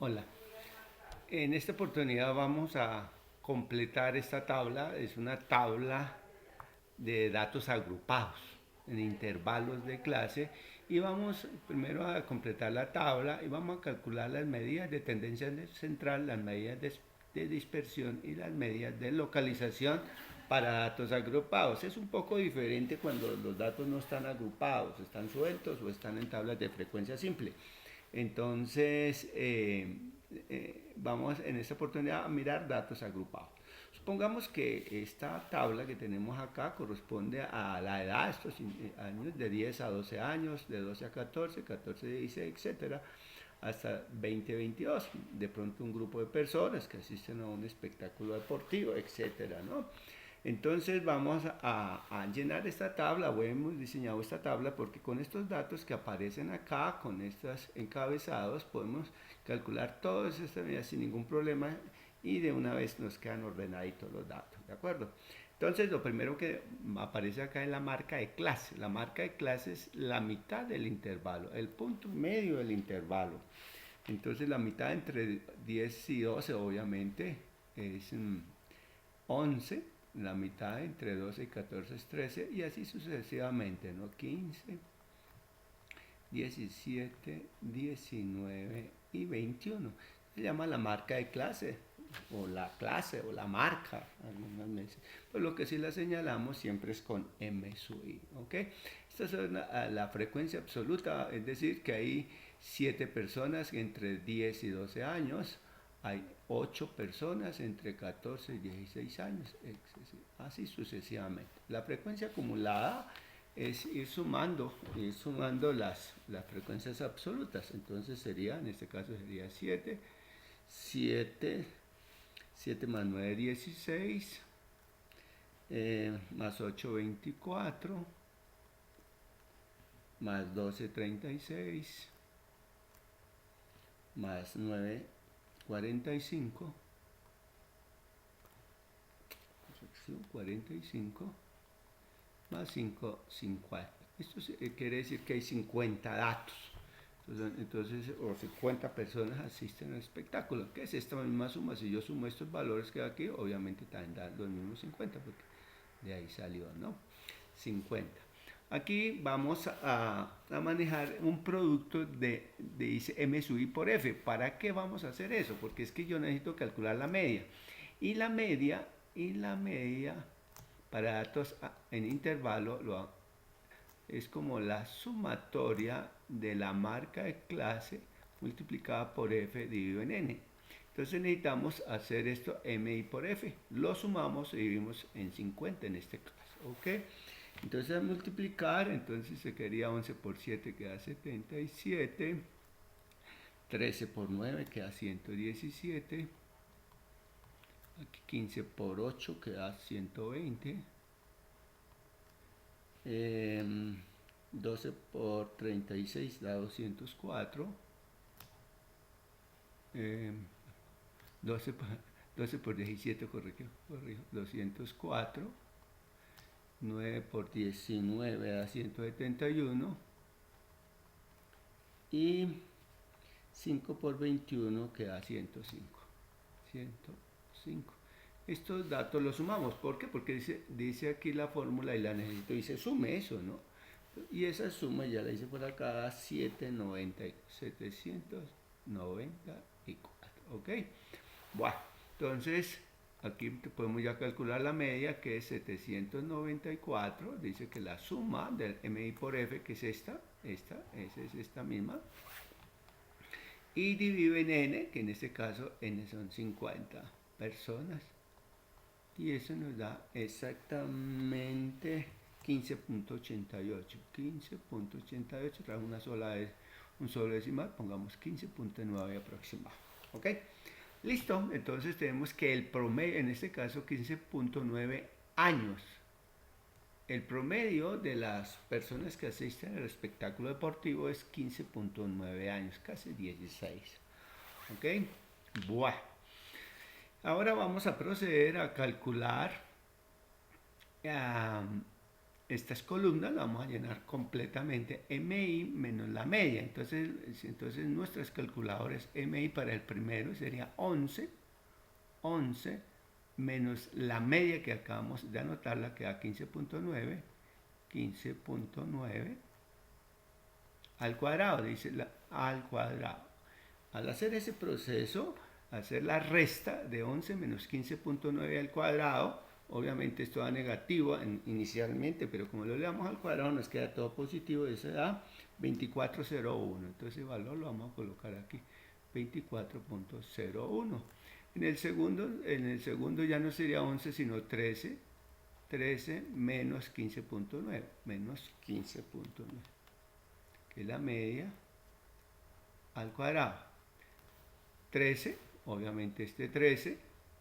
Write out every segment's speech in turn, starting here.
Hola, en esta oportunidad vamos a completar esta tabla. Es una tabla de datos agrupados en intervalos de clase y vamos primero a completar la tabla y vamos a calcular las medidas de tendencia central, las medidas de dispersión y las medidas de localización para datos agrupados. Es un poco diferente cuando los datos no están agrupados, están sueltos o están en tablas de frecuencia simple. Entonces, vamos en esta oportunidad a mirar datos agrupados. Supongamos que esta tabla que tenemos acá corresponde a la edad, estos años de 10 a 12 años, de 12 a 14, 14 a 16, etcétera, hasta 20 a 22. De pronto un grupo de personas que asisten a un espectáculo deportivo, etcétera, ¿no? Entonces vamos a llenar esta tabla, o hemos diseñado esta tabla porque con estos datos que aparecen acá, con estos encabezados, podemos calcular todas estas medidas sin ningún problema y de una vez nos quedan ordenaditos los datos, ¿de acuerdo? Entonces lo primero que aparece acá es la marca de clase. La marca de clase es la mitad del intervalo, el punto medio del intervalo. Entonces la mitad entre 10 y 12 obviamente es 11, la mitad entre 12 y 14 es 13 y así sucesivamente, ¿no? 15, 17, 19 y 21. Se llama la marca de clase o la clase o la marca, algunas veces. Pues lo que sí la señalamos siempre es con M sub I, ¿ok? Esta es la frecuencia absoluta, es decir, que hay 7 personas entre 10 y 12 años, hay 8 personas entre 14 y 16 años, así sucesivamente. La frecuencia acumulada es ir sumando las frecuencias absolutas. Entonces sería, en este caso sería 7, 7, 7 más 9, 16, más 8, 24, más 12, 36, más 9, 45, 45, más 5, 50. Esto quiere decir que hay 50 datos. Entonces, o 50 personas asisten al espectáculo. ¿Qué es esta misma suma? Si yo sumo estos valores que hay aquí, obviamente también dan los mismos 50, porque de ahí salió, ¿no? 50. Aquí vamos a manejar un producto dice M sub I por F. ¿Para qué vamos a hacer eso? Porque es que yo necesito calcular la media. Y la media para datos en intervalo es como la sumatoria de la marca de clase multiplicada por F dividido en N. Entonces necesitamos hacer esto MI por F. Lo sumamos y dividimos en 50 en este caso. ¿Ok? Entonces al multiplicar, entonces se quedaría 11 por 7 queda 77. 13 por 9 queda 117. Aquí 15 por 8 queda 120. 12 por 36 da 204. 12 por, 12 por 17, corrijo, 204. 9 por 19 da 171. Y 5 por 21 queda 105. 105. Estos datos los sumamos. ¿Por qué? Porque dice aquí la fórmula y la necesito. Dice sume eso, ¿no? Y esa suma ya la hice por acá, 794. ¿Ok? Bueno, entonces aquí podemos ya calcular la media, que es 794. Dice que la suma del MI por F, que es esta es esta misma, y dividido en N, que en este caso N son 50 personas. Y eso nos da exactamente 15.88. 15.88 tras un solo decimal, pongamos 15.9 aproximado. ¿Ok? Listo, entonces tenemos que el promedio, en este caso 15.9 años. El promedio de las personas que asisten al espectáculo deportivo es 15.9 años, casi 16. ¿Ok? Bueno. Ahora vamos a proceder a calcular estas columnas las vamos a llenar completamente MI menos la media. Entonces nuestras calculadoras MI para el primero sería 11 menos la media que acabamos de anotarla, que da 15.9 al cuadrado, dice al cuadrado. Al hacer ese proceso, hacer la resta de 11 menos 15.9 al cuadrado, obviamente esto da negativo inicialmente, pero como lo leamos al cuadrado nos queda todo positivo, eso da 24.01. Entonces el valor lo vamos a colocar aquí, 24.01. En el segundo ya no sería 11 sino 13 menos 15.9, que es la media al cuadrado. 13, obviamente este 13,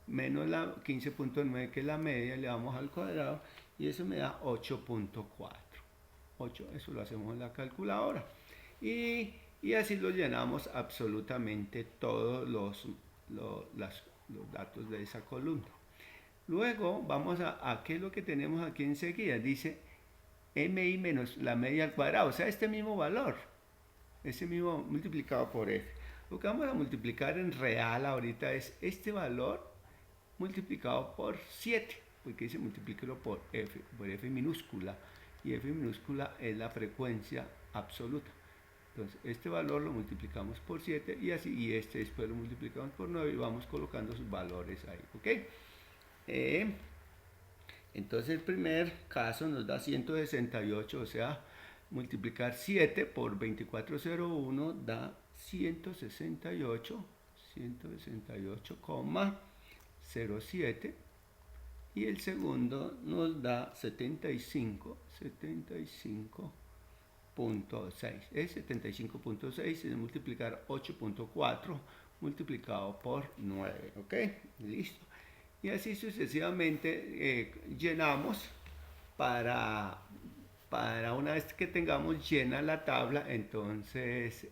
menos la 15.9 que es la media, le damos al cuadrado y eso me da 8.4. 8, eso lo hacemos en la calculadora. Y así lo llenamos absolutamente todos los datos de esa columna. Luego vamos a qué es lo que tenemos aquí enseguida. Dice MI menos la media al cuadrado, o sea, este mismo valor, ese mismo multiplicado por F. Lo que vamos a multiplicar en real ahorita es este valor multiplicado por 7, porque dice multiplíquelo por F minúscula, y F minúscula es la frecuencia absoluta. Entonces este valor lo multiplicamos por 7 y así, y este después lo multiplicamos por 9 y vamos colocando sus valores ahí, ¿ok? Entonces el primer caso nos da 168, o sea, multiplicar 7 por 2401 da 168,07, y el segundo nos da 75.6. Es 75.6 es multiplicar 8.4 multiplicado por 9, ¿ok? Listo. Y así sucesivamente llenamos para una vez que tengamos llena la tabla, entonces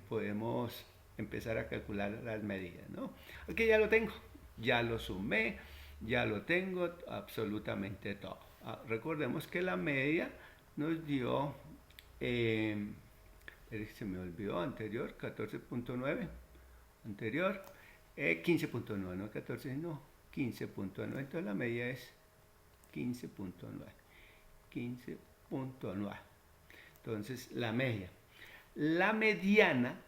podemos empezar a calcular las medidas, ¿no? Aquí ya lo tengo, ya lo sumé, ya lo tengo, absolutamente todo. Recordemos que la media nos dio, se me olvidó, anterior, 14.9, anterior, 15.9, no 14, no, 15.9, entonces la media es 15.9. Entonces la media. La mediana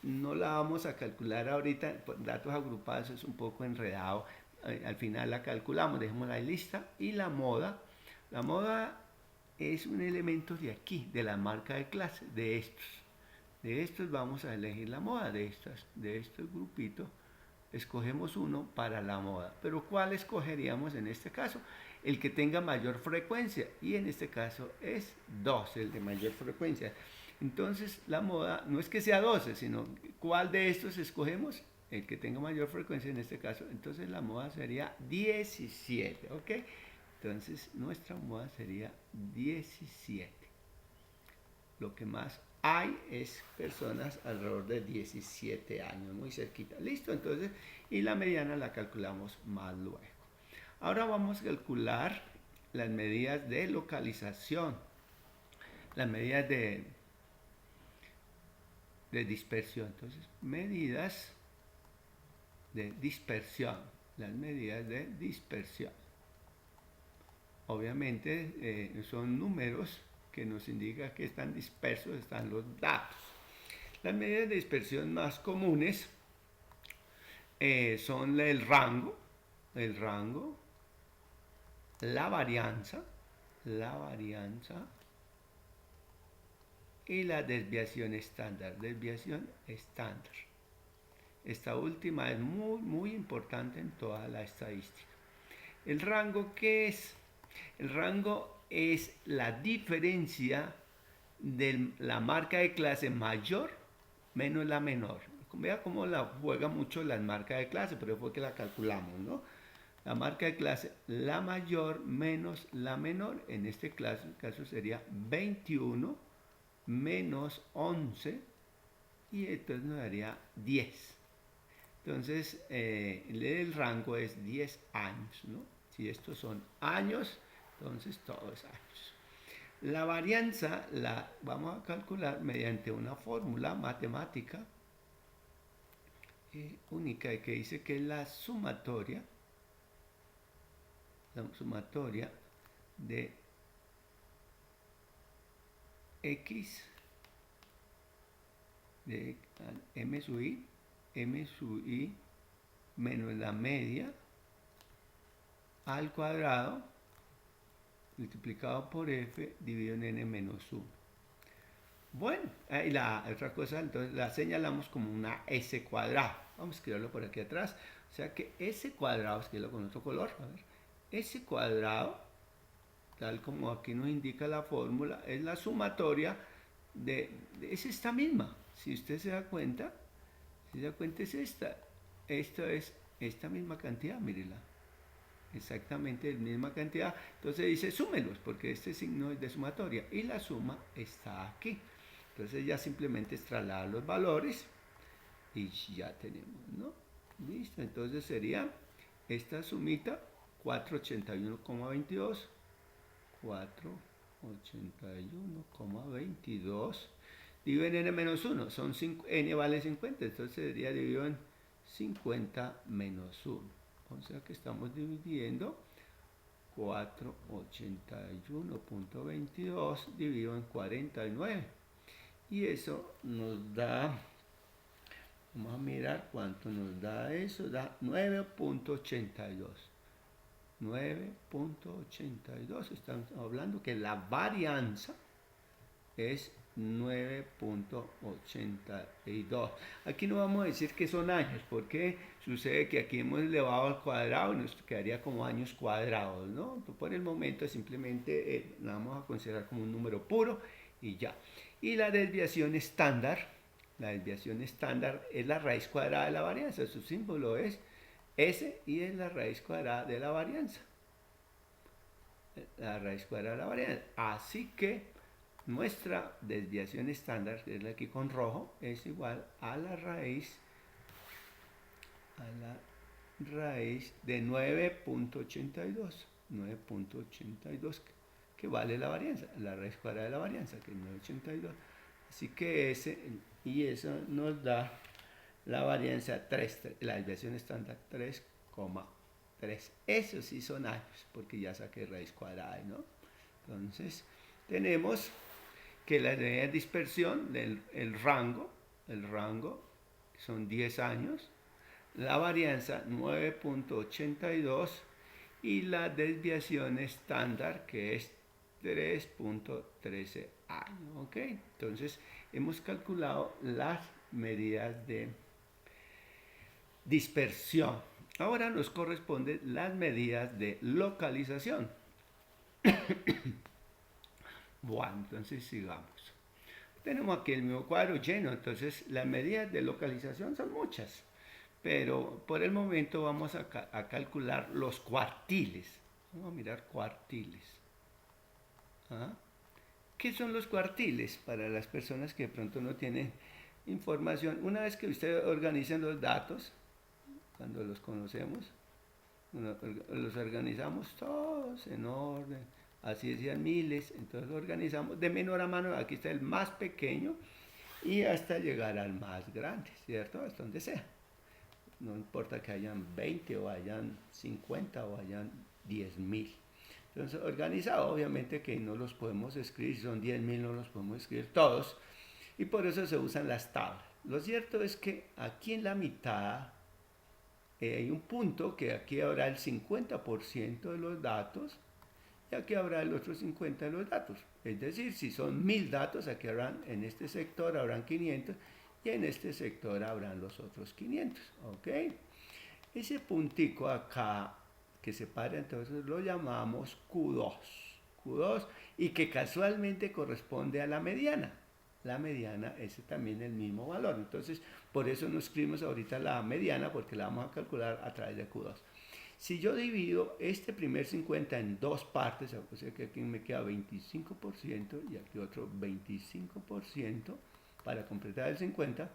no la vamos a calcular ahorita, datos agrupados es un poco enredado, al final la calculamos, dejémosla ahí lista. Y la moda es un elemento de aquí, de la marca de clase, de estos vamos a elegir la moda, de estos grupitos escogemos uno para la moda. Pero ¿cuál escogeríamos en este caso? El que tenga mayor frecuencia, y en este caso es 12, el de mayor frecuencia. Entonces la moda no es que sea 12, sino ¿cuál de estos escogemos? El que tenga mayor frecuencia en este caso. Entonces la moda sería 17, ¿ok? Entonces nuestra moda sería 17. Lo que más hay es personas alrededor de 17 años, muy cerquita. Listo, entonces, y la mediana la calculamos más luego. Ahora vamos a calcular las medidas de localización, las medidas de dispersión. Entonces, medidas de dispersión, las medidas de dispersión. Obviamente son números que nos indica que están dispersos, están los datos. Las medidas de dispersión más comunes son el rango, la varianza y la desviación estándar. Esta última es muy importante en toda la estadística. ¿El rango qué es? El rango es la diferencia de la marca de clase mayor menos la menor. Vea cómo la juega mucho las marcas de clase, pero fue que la calculamos, ¿no? La marca de clase, la mayor menos la menor, en este caso sería 21 menos 11, y entonces nos daría 10. Entonces, el rango es 10 años, ¿no? Si estos son años, Entonces todo es años. La varianza la vamos a calcular mediante una fórmula matemática única que dice que es la sumatoria de x de m sub i menos la media al cuadrado multiplicado por f dividido en n menos 1. Bueno, y la otra cosa, entonces la señalamos como una s cuadrada. Vamos a escribirlo por aquí atrás. O sea que s cuadrado, escribirlo con otro color. A ver, s cuadrado, tal como aquí nos indica la fórmula, es la sumatoria es esta misma. Si usted se da cuenta, es esta. Esto es esta misma cantidad, mírela. Exactamente la misma cantidad. Entonces dice súmelos, porque este signo es de sumatoria y la suma está aquí. Entonces ya simplemente es trasladar los valores y ya tenemos, ¿no? Listo, entonces sería esta sumita 481,22 481,22 dividido en n menos 1, son n vale 50, entonces sería dividido en 50 menos 1. O sea que estamos dividiendo 481,22 dividido en 49. Y eso nos da, vamos a mirar cuánto nos da eso, da 9.82. 9.82, estamos hablando que la varianza es 9.82. Aquí no vamos a decir que son años, porque sucede que aquí hemos elevado al cuadrado y nos quedaría como años cuadrados, ¿no? Por el momento simplemente la vamos a considerar como un número puro y ya. Y la desviación estándar es la raíz cuadrada de la varianza, su símbolo es S y es la raíz cuadrada de la varianza. La raíz cuadrada de la varianza. Así que nuestra desviación estándar, que es la aquí con rojo, es igual a la raíz de 9.82. 9.82 que vale la varianza, la raíz cuadrada de la varianza, que es 9.82. Así que eso nos da la varianza 3, la desviación estándar 3,3. Eso sí son años, porque ya saqué raíz cuadrada, ¿no? Entonces, tenemos que la medida de dispersión del rango son 10 años, la varianza 9.82 y la desviación estándar que es 3.13 años, ¿ok? Entonces hemos calculado las medidas de dispersión. Ahora nos corresponden las medidas de localización. Bueno, entonces sigamos. Tenemos aquí el mismo cuadro lleno, entonces las medidas de localización son muchas, pero por el momento vamos a calcular los cuartiles. Vamos a mirar cuartiles. ¿Ah? ¿Qué son los cuartiles? Para las personas que de pronto no tienen información, una vez que ustedes organizan los datos, cuando los conocemos, los organizamos todos en orden, así decían miles, entonces lo organizamos de menor a menor, aquí está el más pequeño y hasta llegar al más grande, ¿cierto? Hasta donde sea. No importa que hayan 20 o hayan 50 o hayan 10.000. Entonces, organizado, obviamente que no los podemos escribir, si son 10.000 no los podemos escribir todos, y por eso se usan las tablas. Lo cierto es que aquí en la mitad hay un punto que aquí habrá el 50% de los datos y aquí habrá el otro 50% de los datos. Es decir, si son 1.000 datos, aquí habrán, en este sector habrán 500 y en este sector habrán los otros 500. ¿Ok? Ese puntico acá que separa, entonces lo llamamos Q2. Q2 y que casualmente corresponde a la mediana. La mediana es también el mismo valor. Entonces, por eso no escribimos ahorita la mediana, porque la vamos a calcular a través de Q2. Si yo divido este primer 50 en dos partes, o sea que aquí me queda 25% y aquí otro 25% para completar el 50%,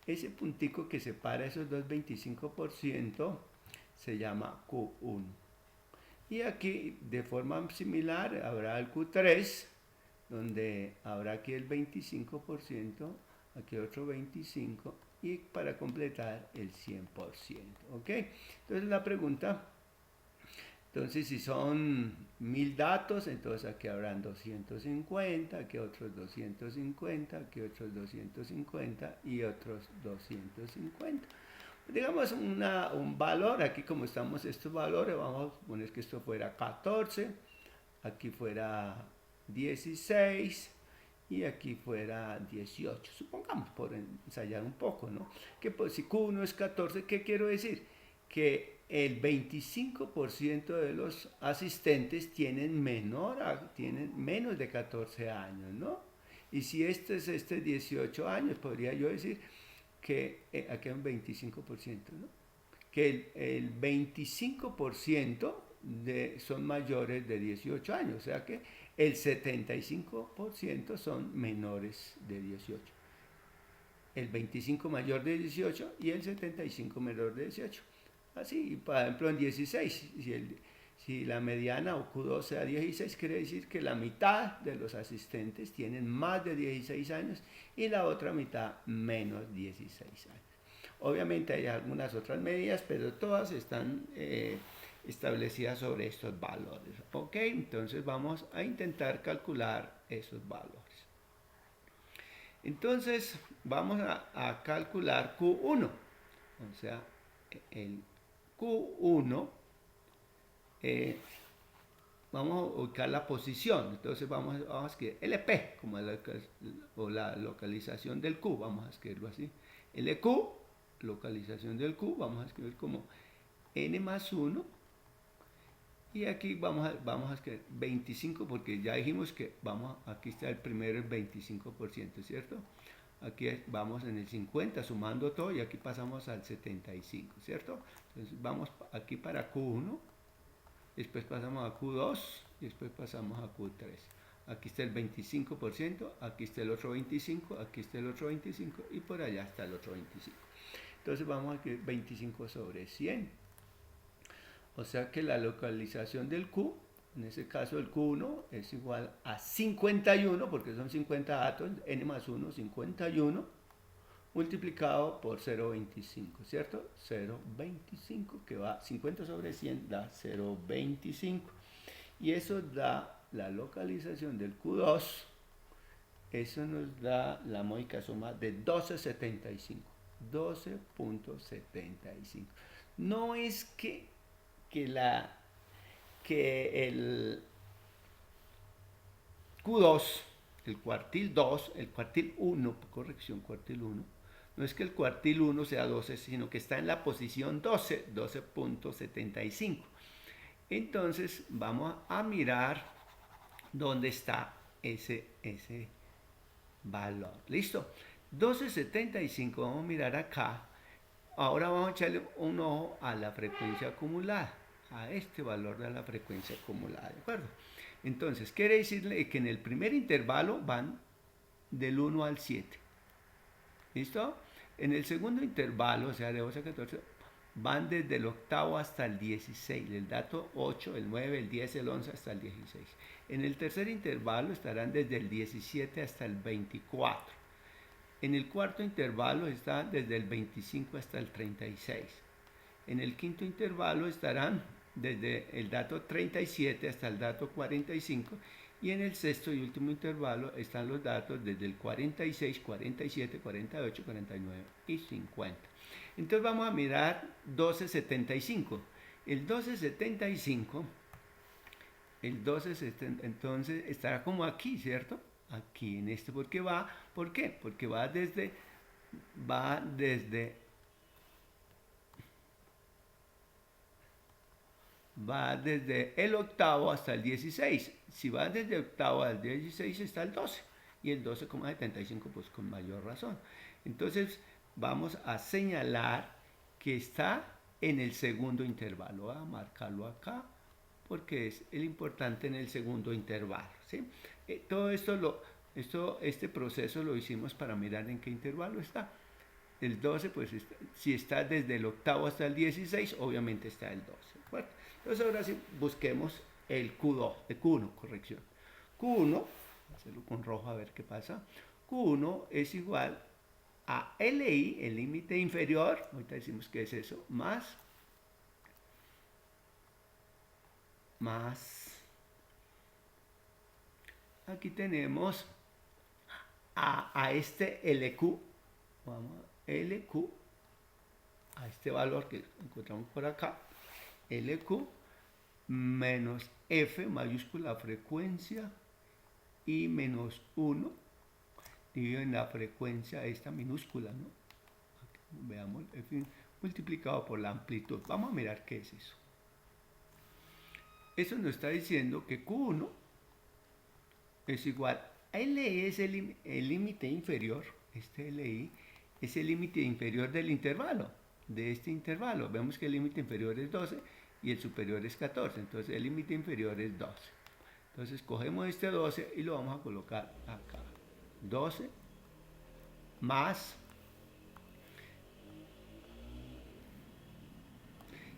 ese puntico que separa esos dos 25% se llama Q1. Y aquí de forma similar habrá el Q3, donde habrá aquí el 25%, aquí otro 25%, y para completar el 100%. ¿Ok? Entonces la pregunta, entonces si son 1000 datos, entonces aquí habrán 250, aquí otros 250, aquí otros 250 y otros 250. Digamos un valor, aquí como estamos estos valores, vamos a poner que esto fuera 14, aquí fuera 16 y aquí fuera 18, supongamos, por ensayar un poco, ¿no? Que pues, si Q1 es 14, ¿qué quiero decir? Que el 25% de los asistentes tienen menos de 14 años, ¿no? Y si este es 18 años, podría yo decir que aquí hay un 25%, ¿no? Que el 25% son mayores de 18 años, o sea que el 75% son menores de 18. El 25 mayor de 18 y el 75 menor de 18. Así, por ejemplo, en 16, si la mediana o Q2 sea 16, quiere decir que la mitad de los asistentes tienen más de 16 años y la otra mitad menos 16 años. Obviamente hay algunas otras medidas, pero todas están establecidas sobre estos valores. ¿Ok? Entonces vamos a intentar calcular esos valores. Entonces vamos a calcular Q1. O sea, el Q1, vamos a ubicar la posición. Entonces vamos a escribir LP, como la localización del Q, vamos a escribirlo así. LQ, localización del Q, vamos a escribir como N más 1. Y aquí vamos a escribir 25, porque ya dijimos que aquí está el primero, el 25%, ¿cierto? Aquí vamos en el 50 sumando todo y aquí pasamos al 75, ¿cierto? Entonces vamos aquí para Q1, después pasamos a Q2 y después pasamos a Q3. Aquí está el 25%, aquí está el otro 25, aquí está el otro 25 y por allá está el otro 25. Entonces vamos a escribir 25 sobre 100. O sea que la localización del Q, en ese caso el Q1 es igual a 51, porque son 50 datos, n más 1, 51, multiplicado por 0,25, ¿cierto? 0,25, que va 50 sobre 100, da 0,25. Y eso da la localización del Q2, eso nos da la módica suma de 12,75. 12,75. No es que el Q2, el cuartil 2, el cuartil 1, corrección, cuartil 1, no es que el cuartil 1 sea 12, sino que está en la posición 12, 12,75. Entonces vamos a mirar dónde está ese valor. ¿Listo? 12,75, vamos a mirar acá. Ahora vamos a echarle un ojo a la frecuencia acumulada, a este valor de la frecuencia acumulada, ¿de acuerdo? Entonces, quiere decirle que en el primer intervalo van del 1 al 7. ¿Listo? En el segundo intervalo, o sea, de 12 a 14, van desde el octavo hasta el 16, el dato 8, el 9, el 10, el 11 hasta el 16. En el tercer intervalo estarán desde el 17 hasta el 24. En el cuarto intervalo está desde el 25 hasta el 36. En el quinto intervalo estarán desde el dato 37 hasta el dato 45. Y en el sexto y último intervalo están los datos desde el 46, 47, 48, 49 y 50. Entonces vamos a mirar 12,75. El 12,75, entonces estará como aquí, ¿cierto? Aquí en este, ¿por qué? Porque va desde el octavo hasta el 16. Si va desde el octavo al 16 está el 12. Y el 12,75 pues con mayor razón. Entonces vamos a señalar que está en el segundo intervalo. Voy a marcarlo acá porque es el importante en el segundo intervalo, ¿sí? Todo esto este proceso lo hicimos para mirar en qué intervalo está. el 12, pues si está desde el octavo hasta el 16, obviamente está el 12. Bueno, entonces ahora sí busquemos el Q2, el Q1, corrección. Q1, hacerlo con rojo a ver qué pasa. Q1 es igual a LI, el límite inferior, ahorita decimos qué es eso, más aquí tenemos a este LQ, vamos a LQ, a este valor que encontramos por acá, LQ menos F mayúscula frecuencia y menos 1 dividido en la frecuencia esta minúscula, ¿no? Aquí, veamos, F multiplicado por la amplitud. Vamos a mirar qué es eso. Eso nos está diciendo que Q1 es igual a LI, es el límite inferior, este LI es el límite inferior del intervalo, de este intervalo. Vemos que el límite inferior es 12 y el superior es 14, entonces el límite inferior es 12. Entonces cogemos este 12 y lo vamos a colocar acá. 12 más,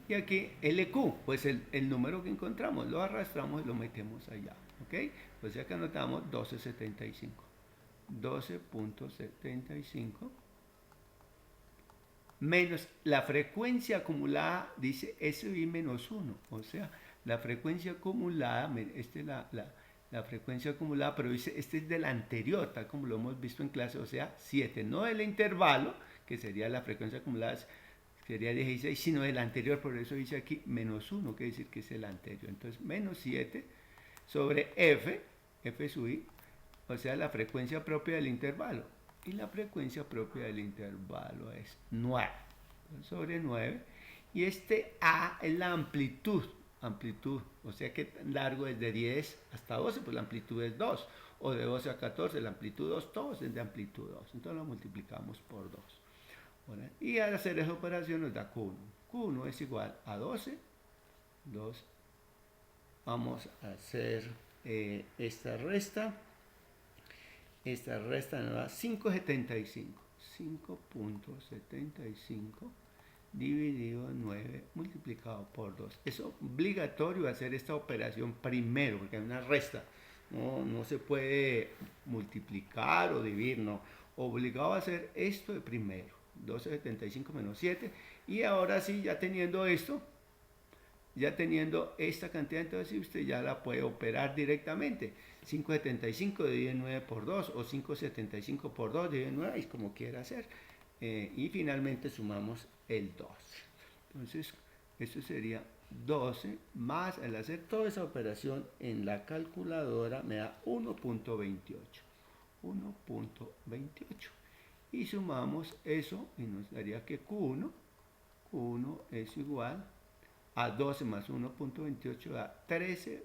y aquí LQ, pues el número que encontramos, lo arrastramos y lo metemos allá, ¿ok? O sea que anotamos 12.75. 12.75 menos la frecuencia acumulada, dice SI menos 1, o sea, la frecuencia acumulada, esta es la frecuencia acumulada, pero dice, este es del anterior, tal como lo hemos visto en clase, o sea, 7, no del intervalo, que sería la frecuencia acumulada, sería 16, sino del anterior, por eso dice aquí menos 1, que decir que es el anterior. Entonces, menos 7 sobre F sub I, o sea, la frecuencia propia del intervalo. Y la frecuencia propia del intervalo es 9 sobre 9. Y este A es la amplitud, o sea que largo es de 10 hasta 12, pues la amplitud es 2. O de 12 a 14, la amplitud 2, todos es de amplitud 2. Entonces lo multiplicamos por 2. Bueno, y al hacer esa operación nos da Q1. Q1 es igual a 12. 2. Vamos a hacer esta resta. Esta resta nos da 5.75. 5.75 dividido en 9 multiplicado por 2. Es obligatorio hacer esta operación primero, porque hay una resta. No se puede multiplicar o dividir, no. Obligado a hacer esto de primero. 12.75 menos 7. Y ahora sí, ya teniendo esto, ya teniendo esta cantidad, entonces usted ya la puede operar directamente. 5.75 dividido en 9 por 2 o 5.75 por 2 dividido en 9, es como quiera hacer. Y finalmente sumamos el 12. Entonces, esto sería 12 más, al hacer toda esa operación en la calculadora, me da 1.28. 1.28. Y sumamos eso y nos daría que Q1 es igual a 12 más 1.28 da 13.28.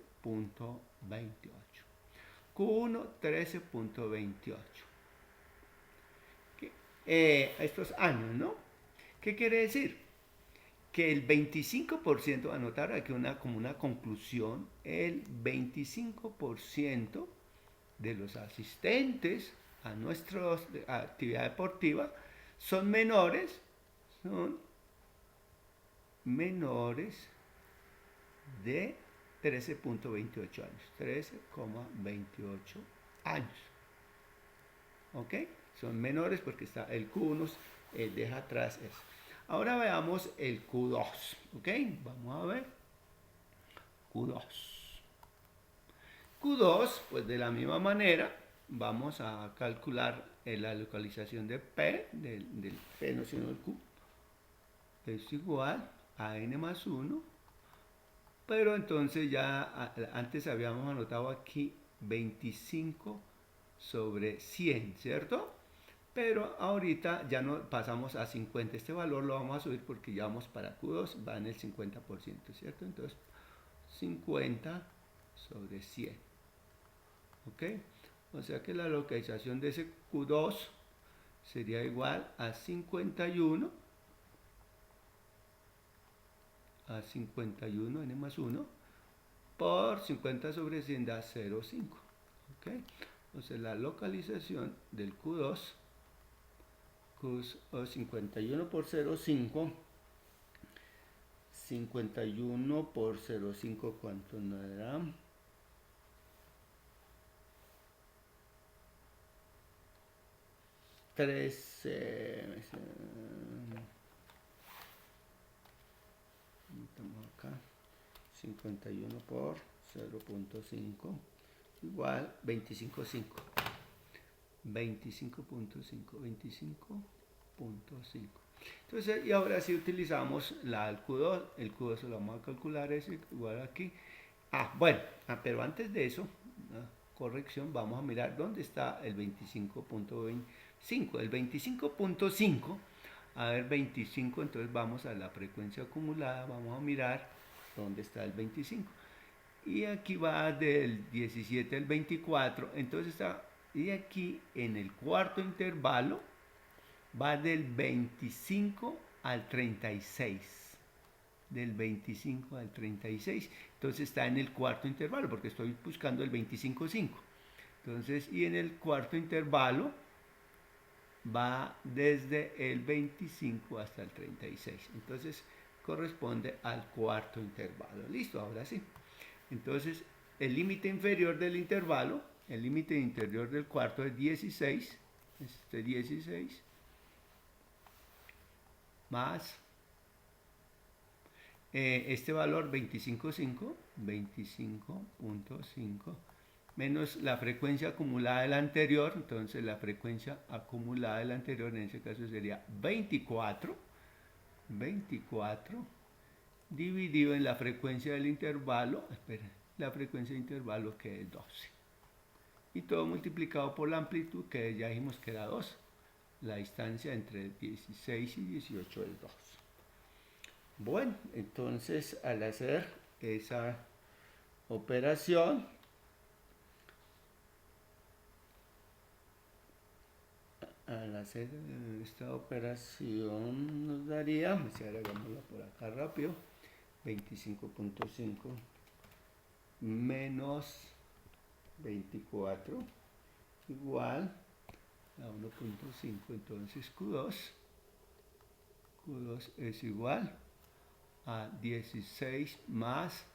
Q1, 13.28. Estos años, ¿no? ¿Qué quiere decir? Que el 25%, anotar aquí como una conclusión, el 25% de los asistentes a nuestra actividad deportiva son menores de 13.28 años. 13,28 años. ¿Ok? Son menores porque está el Q1, deja atrás eso. Ahora veamos el Q2. ¿Ok? Vamos a ver. Q2. Q2, pues de la misma manera, vamos a calcular la localización de P, del P no sino del Q. Es igual a N más 1. Pero entonces ya antes habíamos anotado aquí 25 sobre 100, ¿cierto? Pero ahorita ya no pasamos a 50. Este valor lo vamos a subir porque ya vamos para Q2, va en el 50%, ¿cierto? Entonces 50 sobre 100. ¿Ok? O sea que la localización de ese Q2 sería igual a 51 n más 1 por 50 sobre 100 da 0,5. ¿Ok? Entonces la localización del Q2 o 51 por 0,5. 51 por 0,5, ¿cuánto nos dará? 13. Estamos acá. 51 por 0,5 igual 25,5. 25,5. 25,5. Entonces, y ahora sí utilizamos el Q2. El Q2 se lo vamos a calcular, es igual aquí. Bueno, pero antes de eso, corrección, vamos a mirar dónde está el 25,25. El 25,5, a ver, 25, entonces vamos a la frecuencia acumulada, vamos a mirar dónde está el 25. Y aquí va del 17 al 24, entonces está, y aquí en el cuarto intervalo, va del 25 al 36. Del 25 al 36. Entonces está en el cuarto intervalo, porque estoy buscando el 25,5. Entonces, y en el cuarto intervalo va desde el 25 hasta el 36. Entonces, corresponde al cuarto intervalo. Listo, ahora sí. Entonces, el límite inferior del intervalo, el límite interior del cuarto es 16. Este 16 más este valor 25,5, 25,5 menos la frecuencia acumulada del anterior, entonces la frecuencia acumulada del anterior en ese caso sería 24 dividido en la frecuencia del intervalo, la frecuencia del intervalo que es 12. Y todo multiplicado por la amplitud, que ya dijimos que era 2. La distancia entre 16 y 18 es 2. Bueno, entonces al hacer esa operación, nos daría, si ahora hagámoslo por acá rápido, 25,5 menos 24 igual a 1,5. Entonces Q2 es igual a 16 más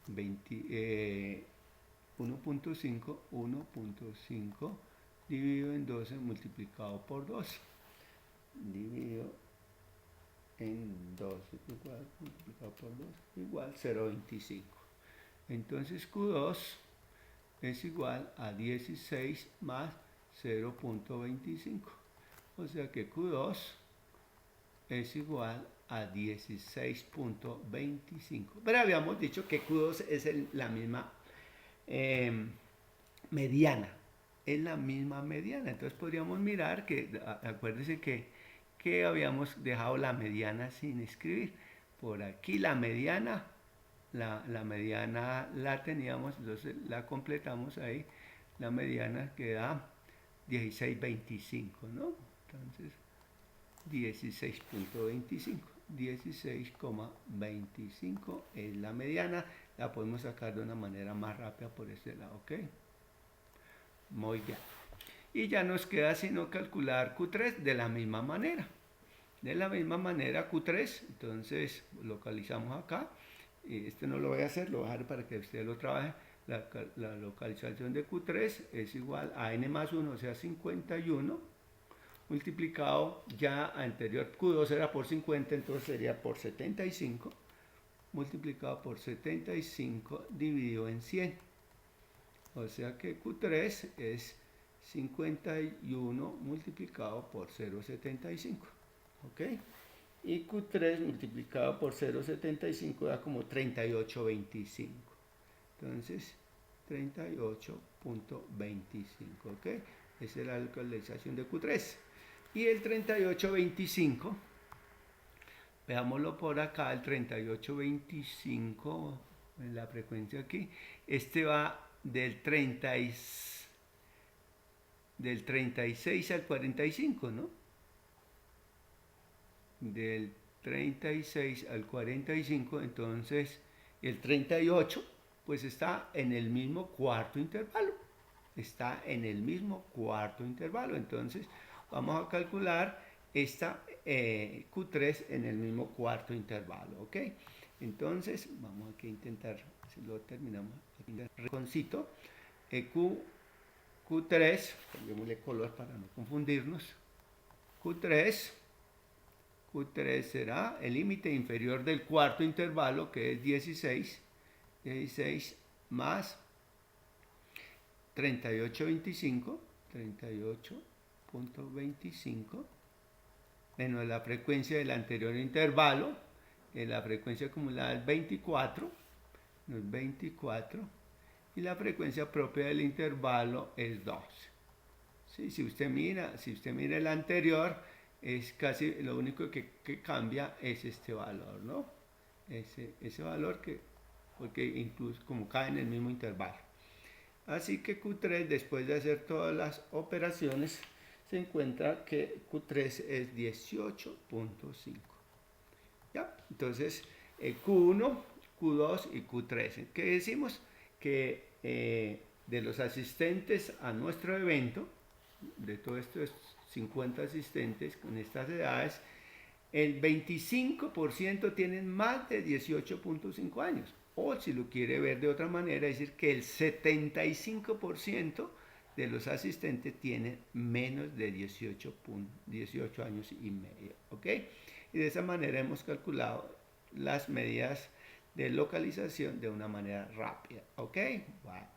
1,5 dividido en 12 multiplicado por 2. Dividido en 12 multiplicado por 2 igual 0,25. Entonces Q2 es igual a 16 más 0,25. O sea que Q2 es igual a 16,25. Pero habíamos dicho que Q2 es la misma mediana. Es la misma mediana. Entonces podríamos mirar que, acuérdense que habíamos dejado la mediana sin escribir. Por aquí la mediana, la mediana la teníamos, entonces la completamos ahí. La mediana queda 16,25, ¿no? Entonces 16,25. 16,25 es la mediana. La podemos sacar de una manera más rápida por este lado, ¿ok? Muy bien. Y ya nos queda sino calcular Q3 de la misma manera. De la misma manera Q3, entonces localizamos acá. Este no lo voy a hacer, lo voy a dejar para que usted lo trabaje. La localización de Q3 es igual a n más 1, o sea 51, multiplicado ya anterior Q2 era por 50, entonces sería por 75, multiplicado por 75 dividido en 100. O sea que Q3 es 51 multiplicado por 0,75. ¿Ok? Y Q3 multiplicado por 0,75 da como 38,25. Entonces, 38,25. ¿Ok? Esa es la localización de Q3. Y el 38,25, veámoslo por acá, el 38,25, en la frecuencia aquí, este va del 36 al 45, ¿no? Del 36 al 45, entonces el 38 pues está en el mismo cuarto intervalo. Está en el mismo cuarto intervalo. Entonces vamos a calcular esta Q3 en el mismo cuarto intervalo, ¿ok? Entonces, vamos aquí a intentar, si lo terminamos, reconcito, Q3, cambiémosle color para no confundirnos, Q3 será el límite inferior del cuarto intervalo, que es 16 más 38.25, 38.25, menos la frecuencia del anterior intervalo, la frecuencia acumulada es 24, y la frecuencia propia del intervalo es 12. ¿Sí? Si usted mira el anterior, es casi lo único que cambia es este valor, ¿no? Ese valor porque incluso como cae en el mismo intervalo. Así que Q3, después de hacer todas las operaciones, se encuentra que Q3 es 18.5. ¿Ya? Entonces, Q1, Q2 y Q3. ¿Qué decimos? Que de los asistentes a nuestro evento, de todos estos 50 asistentes con estas edades, el 25% tienen más de 18.5 años. O si lo quiere ver de otra manera, es decir que el 75% de los asistentes tienen menos de 18 años y medio. ¿Ok? Y de esa manera hemos calculado las medidas de localización de una manera rápida. ¿Ok? Bueno.